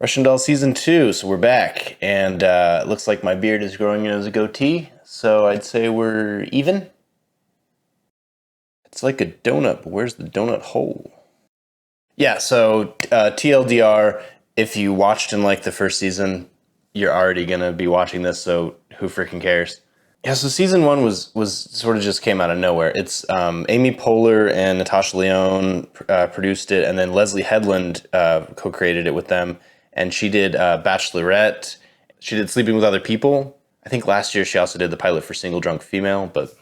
Russian Doll Season 2, so we're back. And it looks like my beard is growing as a goatee, so I'd say we're even. It's like a donut, but where's the donut hole? Yeah, so TLDR, if you watched and liked the first season, you're already going to be watching this, so who freaking cares? Yeah, so season 1 was sort of just came out of nowhere. It's Amy Poehler and Natasha Lyonne produced it, and then Leslie Headland co-created it with them. And she did Bachelorette. She did Sleeping with Other People. I think last year she also did the pilot for Single Drunk Female. But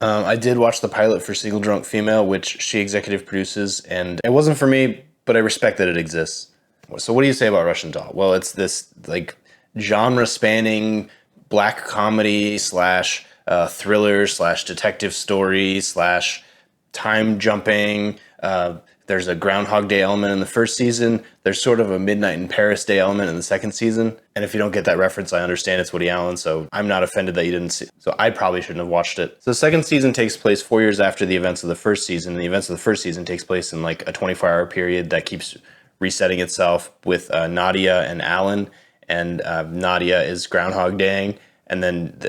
I did watch the pilot for Single Drunk Female, which she executive produces. And it wasn't for me, but I respect that it exists. So what do you say about Russian Doll? Well, it's this like genre-spanning black comedy slash thriller slash detective story slash time jumping. There's a Groundhog Day element in the first season. There's sort of a Midnight in Paris Day element in the second season. And if you don't get that reference, I understand it's Woody Allen, so I'm not offended that you didn't see. So I probably shouldn't have watched it. So the second season takes place 4 years after the events of the first season. The events of the first season takes place in like a 24-hour period that keeps resetting itself with Nadia and Alan. And Nadia is Groundhog Daying. And then,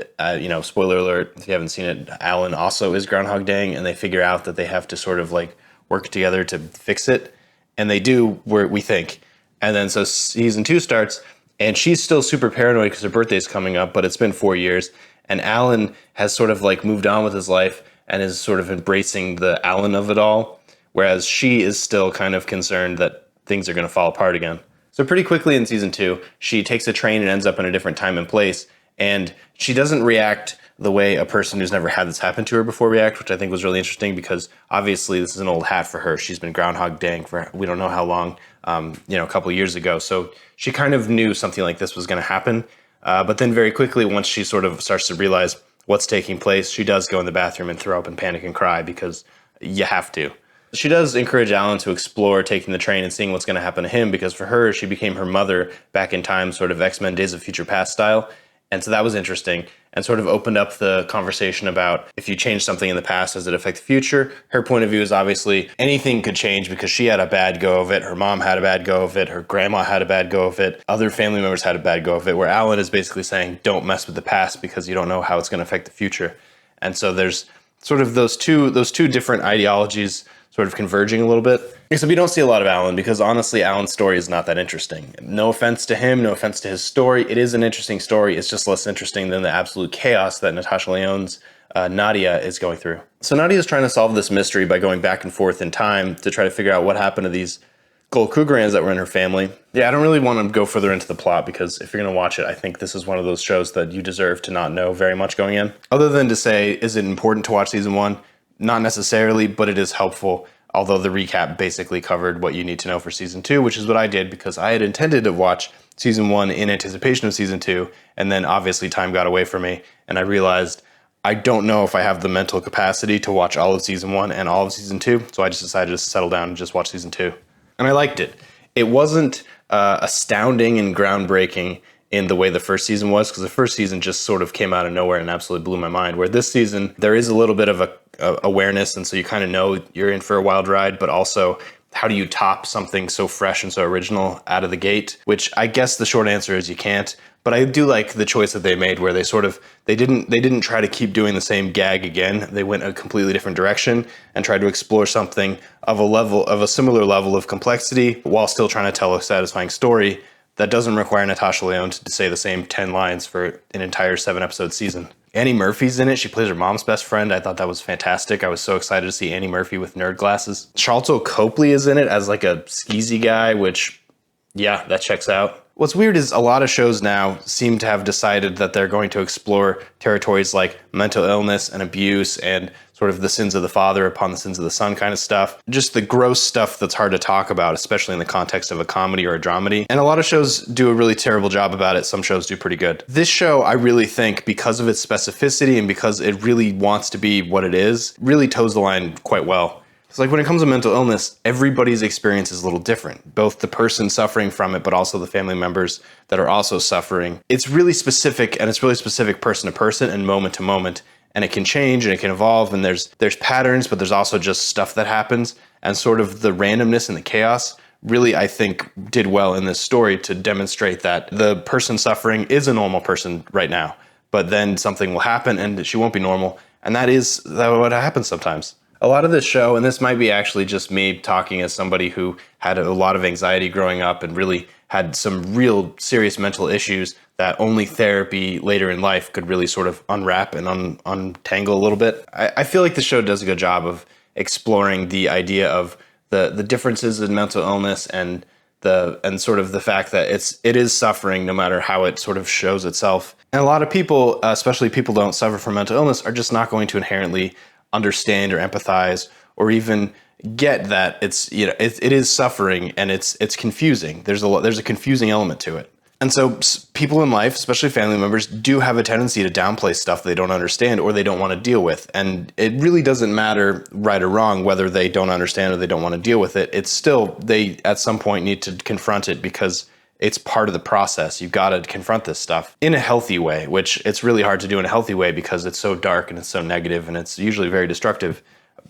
spoiler alert, if you haven't seen it, Alan also is Groundhog Daying, and they figure out that they have to sort of like work together to fix it. And they do, we think. And then so season 2 starts, and she's still super paranoid because her birthday's coming up, but it's been 4 years. And Alan has sort of like moved on with his life and is sort of embracing the Alan of it all, whereas she is still kind of concerned that things are going to fall apart again. So pretty quickly in season 2, she takes a train and ends up in a different time and place. And she doesn't react the way a person who's never had this happen to her before react, which I think was really interesting because obviously this is an old hat for her. She's been Groundhog Daying for we don't know how long, a couple of years ago. So she kind of knew something like this was going to happen. But then very quickly, once she sort of starts to realize what's taking place, she does go in the bathroom and throw up and panic and cry because you have to. She does encourage Alan to explore taking the train and seeing what's going to happen to him because for her, she became her mother back in time, sort of X-Men Days of Future Past style. And so that was interesting and sort of opened up the conversation about if you change something in the past, does it affect the future? Her point of view is obviously anything could change because she had a bad go of it. Her mom had a bad go of it. Her grandma had a bad go of it. Other family members had a bad go of it, where Alan is basically saying, don't mess with the past because you don't know how it's going to affect the future. And so there's sort of those two different ideologies sort of converging a little bit. Except we don't see a lot of Alan because honestly, Alan's story is not that interesting. No offense to him, no offense to his story. It is an interesting story. It's just less interesting than the absolute chaos that Natasha Lyonne's Nadia is going through. So Nadia is trying to solve this mystery by going back and forth in time to try to figure out what happened to these gold Krugerrands that were in her family. Yeah, I don't really want to go further into the plot because if you're going to watch it, I think this is one of those shows that you deserve to not know very much going in. Other than to say, is it important to watch season 1? Not necessarily, but it is helpful. Although the recap basically covered what you need to know for season 2, which is what I did because I had intended to watch season 1 in anticipation of season 2. And then obviously time got away from me. And I realized I don't know if I have the mental capacity to watch all of season 1 and all of season 2. So I just decided to settle down and just watch season 2. And I liked it. It wasn't astounding and groundbreaking in the way the first season was, because the first season just sort of came out of nowhere and absolutely blew my mind. Where this season, there is a little bit of a awareness, and so you kind of know you're in for a wild ride, but also how do you top something so fresh and so original out of the gate? Which I guess the short answer is you can't. But I do like the choice that they made where they didn't try to keep doing the same gag again. They went a completely different direction and tried to explore something of a similar level of complexity while still trying to tell a satisfying story that doesn't require Natasha Lyonne to say the same 10 lines for an entire 7-episode season. Annie Murphy's in it. She plays her mom's best friend. I thought that was fantastic. I was so excited to see Annie Murphy with nerd glasses. Charlton Copley is in it as like a skeezy guy, which, yeah, that checks out. What's weird is a lot of shows now seem to have decided that they're going to explore territories like mental illness and abuse and sort of the sins of the father upon the sins of the son kind of stuff. Just the gross stuff that's hard to talk about, especially in the context of a comedy or a dramedy. And a lot of shows do a really terrible job about it. Some shows do pretty good. This show, I really think, because of its specificity and because it really wants to be what it is, really toes the line quite well. It's like when it comes to mental illness, everybody's experience is a little different. Both the person suffering from it, but also the family members that are also suffering. It's really specific, and it's really specific person to person and moment to moment. And it can change and it can evolve, and there's patterns, but there's also just stuff that happens. And sort of the randomness and the chaos really, I think, did well in this story to demonstrate that the person suffering is a normal person right now, but then something will happen and she won't be normal. And that is what happens sometimes. A lot of this show, and this might be actually just me talking as somebody who had a lot of anxiety growing up and really had some real serious mental issues that only therapy later in life could really sort of unwrap and untangle a little bit. I feel like the show does a good job of exploring the idea of the differences in mental illness and sort of the fact that it is suffering no matter how it sort of shows itself. And a lot of people, especially people who don't suffer from mental illness, are just not going to inherently understand or empathize or even get that it is suffering and it's confusing. There's a confusing element to it. And so people in life, especially family members, do have a tendency to downplay stuff they don't understand or they don't want to deal with. And it really doesn't matter right or wrong whether they don't understand or they don't want to deal with it. It's still, they at some point need to confront it because it's part of the process. You've got to confront this stuff in a healthy way, which it's really hard to do in a healthy way because it's so dark and it's so negative and it's usually very destructive.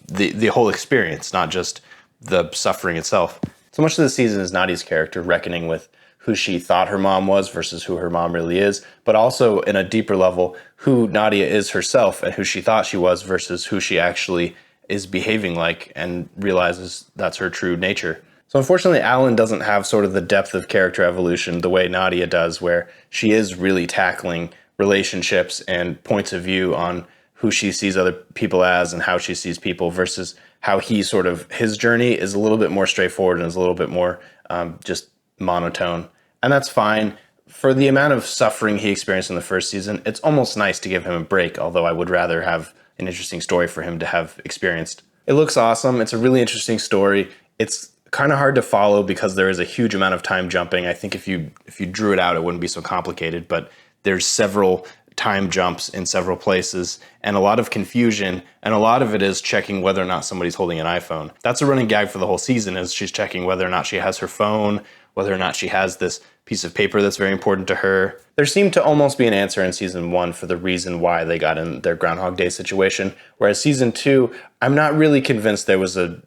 The whole experience, not just the suffering itself. So much of the season is Nadia's character reckoning with who she thought her mom was versus who her mom really is, but also in a deeper level, who Nadia is herself and who she thought she was versus who she actually is behaving like and realizes that's her true nature. So unfortunately, Alan doesn't have sort of the depth of character evolution the way Nadia does, where she is really tackling relationships and points of view on who she sees other people as and how she sees people versus how his journey is a little bit more straightforward and is a little bit more just monotone. And that's fine. For the amount of suffering he experienced in the first season, it's almost nice to give him a break, although I would rather have an interesting story for him to have experienced. It looks awesome. It's a really interesting story. It's kind of hard to follow because there is a huge amount of time jumping. I think if you drew it out, it wouldn't be so complicated, but there's several time jumps in several places and a lot of confusion, and a lot of it is checking whether or not somebody's holding an iPhone. That's a running gag for the whole season, is she's checking whether or not she has her phone, whether or not she has this piece of paper that's very important to her. There seemed to almost be an answer in season 1 for the reason why they got in their Groundhog Day situation, whereas season 2, I'm not really convinced there was a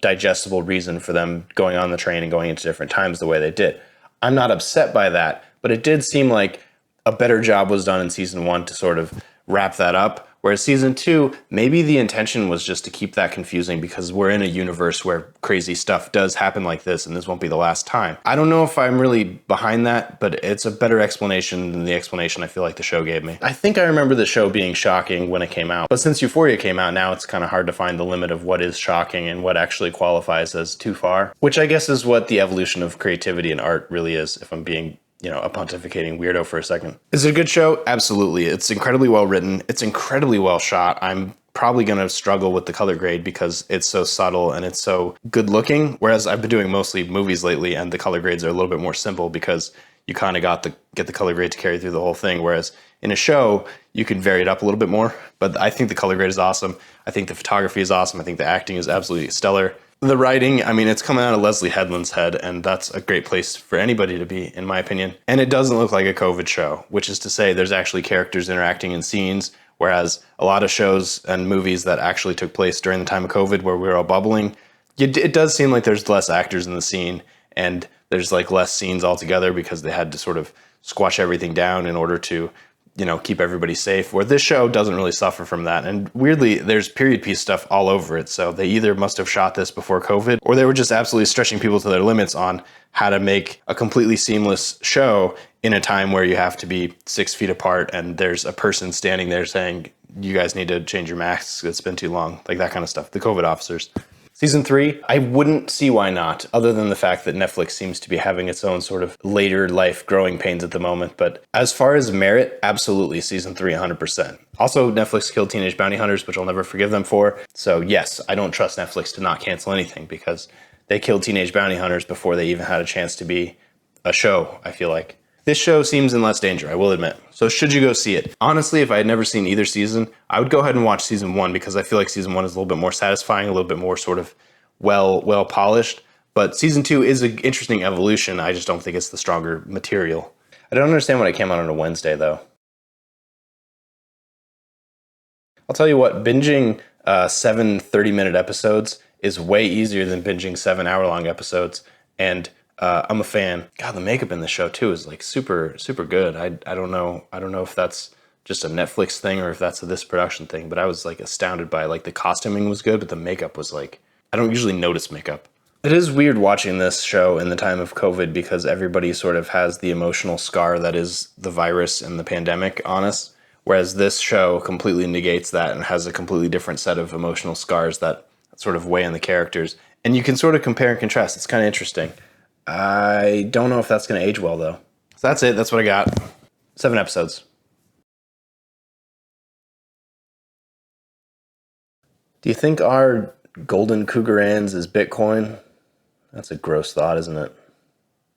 digestible reason for them going on the train and going into different times the way they did. I'm not upset by that, but it did seem like a better job was done in season 1 to sort of wrap that up. Whereas season 2, maybe the intention was just to keep that confusing because we're in a universe where crazy stuff does happen like this and this won't be the last time. I don't know if I'm really behind that, but it's a better explanation than the explanation I feel like the show gave me. I think I remember the show being shocking when it came out, but since Euphoria came out, now it's kind of hard to find the limit of what is shocking and what actually qualifies as too far, which I guess is what the evolution of creativity and art really is, if I'm being a pontificating weirdo for a second. Is it a good show? Absolutely. It's incredibly well written. It's incredibly well shot. I'm probably going to struggle with the color grade because it's so subtle and it's so good looking. Whereas I've been doing mostly movies lately and the color grades are a little bit more simple because you kind of get the color grade to carry through the whole thing. Whereas in a show, you can vary it up a little bit more. But I think the color grade is awesome. I think the photography is awesome. I think the acting is absolutely stellar. The writing, I mean, it's coming out of Leslie Headland's head, and that's a great place for anybody to be, in my opinion. And it doesn't look like a COVID show, which is to say there's actually characters interacting in scenes, whereas a lot of shows and movies that actually took place during the time of COVID where we were all bubbling, it does seem like there's less actors in the scene, and there's like less scenes altogether because they had to sort of squash everything down in order to keep everybody safe, where this show doesn't really suffer from that. And weirdly, there's period piece stuff all over it. So they either must have shot this before COVID, or they were just absolutely stretching people to their limits on how to make a completely seamless show in a time where you have to be 6 feet apart and there's a person standing there saying, you guys need to change your masks, it's been too long, like that kind of stuff. The COVID officers. Season 3, I wouldn't see why not, other than the fact that Netflix seems to be having its own sort of later life growing pains at the moment. But as far as merit, absolutely season 3, 100%. Also, Netflix killed Teenage Bounty Hunters, which I'll never forgive them for. So yes, I don't trust Netflix to not cancel anything because they killed Teenage Bounty Hunters before they even had a chance to be a show, I feel like. This show seems in less danger, I will admit. So should you go see it? Honestly, if I had never seen either season, I would go ahead and watch season 1 because I feel like season 1 is a little bit more satisfying, a little bit more sort of well polished. But season 2 is an interesting evolution. I just don't think it's the stronger material. I don't understand why it came out on a Wednesday, though. I'll tell you what, binging 7 30-minute episodes is way easier than binging 7 hour-long episodes. And I'm a fan. God, the makeup in the show too is like super, super good. I don't know. I don't know if that's just a Netflix thing or if that's a this production thing, but I was like astounded by like the costuming was good, but the makeup was like, I don't usually notice makeup. It is weird watching this show in the time of COVID because everybody sort of has the emotional scar that is the virus and the pandemic on us. Whereas this show completely negates that and has a completely different set of emotional scars that sort of weigh on the characters. And you can sort of compare and contrast. It's kind of interesting. I don't know if that's going to age well, though. So that's it. That's what I got. 7 episodes. Do you think our golden cougarans is Bitcoin? That's a gross thought, isn't it?